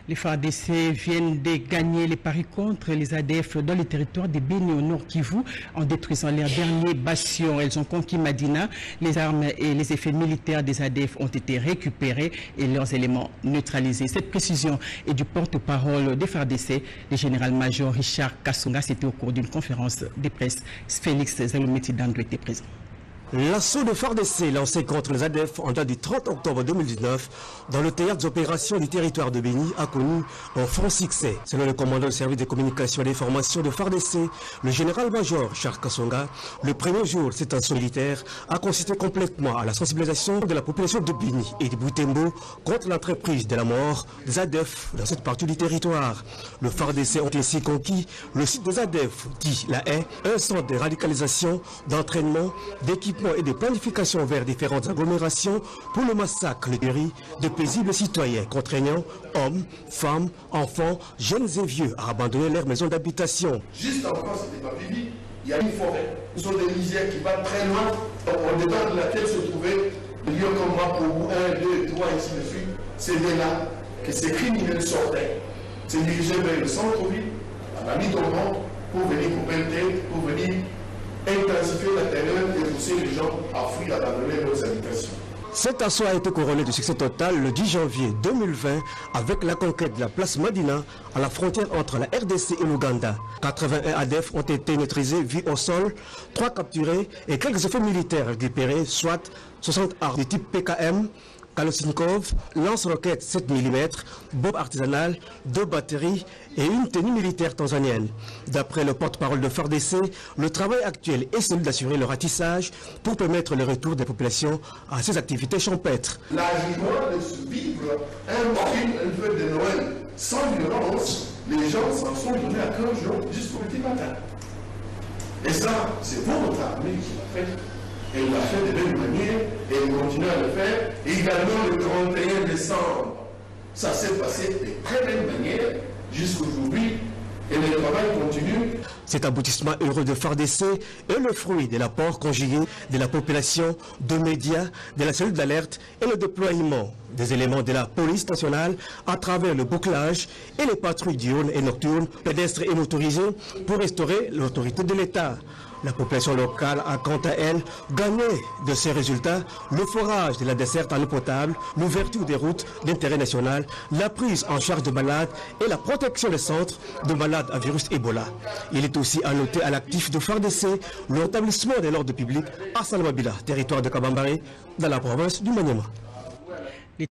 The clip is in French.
Les FARDC viennent de gagner les paris contre les ADF dans le territoire de Béni au Nord Kivu en détruisant leurs derniers bastions. Elles ont conquis Madina. Les armes et les effets militaires des ADF ont été récupérés et leurs éléments neutralisés. Cette précision est du porte-parole des FARDC, le général-major Richard Kasonga. C'était au cours d'une conférence de presse. Félix Zalometi Dando était présent. L'assaut de FARDC lancé contre les ADF en date du 30 octobre 2019 dans le théâtre des opérations du territoire de Béni a connu un franc succès. Selon le commandant du service de communication et d'information de FARDC, le général-major Richard Kasonga, le premier jour de cet assaut militaire a consisté complètement à la sensibilisation de la population de Béni et de Boutembo contre l'entreprise de la mort des ADF dans cette partie du territoire. Le FARDC ont ainsi conquis le site des ADF, dit la Haie, un centre de radicalisation, d'entraînement, d'équipement et de planification vers différentes agglomérations pour le massacre, le péri de paisibles citoyens, contraignant hommes, femmes, enfants, jeunes et vieux à abandonner leur maison d'habitation. Juste en France, c'était pas Bibi, il y a une forêt. Ce sont des lisières qui vont très loin, au dedans de laquelle se trouvaient des lieux comme moi pour 1, 2, 3, ainsi de suite. C'est de là que ces criminels sortaient. C'est dirigé vers le centre-ville, à la mi-tombant, pour venir couper, pour venir intensifier la terreur et pousser les gens à fuir, à abandonner leurs habitations. Cet assaut a été couronné de succès total le 10 janvier 2020 avec la conquête de la place Madina à la frontière entre la RDC et l'Ouganda. 81 ADF ont été neutralisés, vus au sol, 3 capturés et quelques effets militaires récupérés, soit 60 armes de type PKM, Kalashnikov, lance-roquettes 7 mm, bombe artisanale, 2 batteries et une tenue militaire tanzanienne. D'après le porte-parole de FARDC, le travail actuel est celui d'assurer le ratissage pour permettre le retour des populations à ces activités champêtres. La joie de se vivre un fête de Noël sans violence, les gens s'en sont donnés à cœur jusqu'au petit matin. Et ça, c'est votre armée qui l'a fait. Elle l'a fait de la même manière et elle continue à le faire. Et également le 31 décembre. Ça s'est passé de très belle manière jusqu'aujourd'hui et le travail continue. Cet aboutissement heureux de FARDC est le fruit de l'apport conjugué de la population, de médias, de la cellule d'alerte et le déploiement des éléments de la police nationale à travers le bouclage et les patrouilles diurnes et nocturnes, pédestres et motorisées pour restaurer l'autorité de l'État. La population locale a quant à elle gagné de ces résultats le forage de la desserte en eau potable, l'ouverture des routes d'intérêt national, la prise en charge de malades et la protection des centres de malades à virus Ebola. Il est aussi à noter à l'actif de FARDC le rétablissement de l'ordre public à Salamabila, territoire de Kabambare, dans la province du Maniema.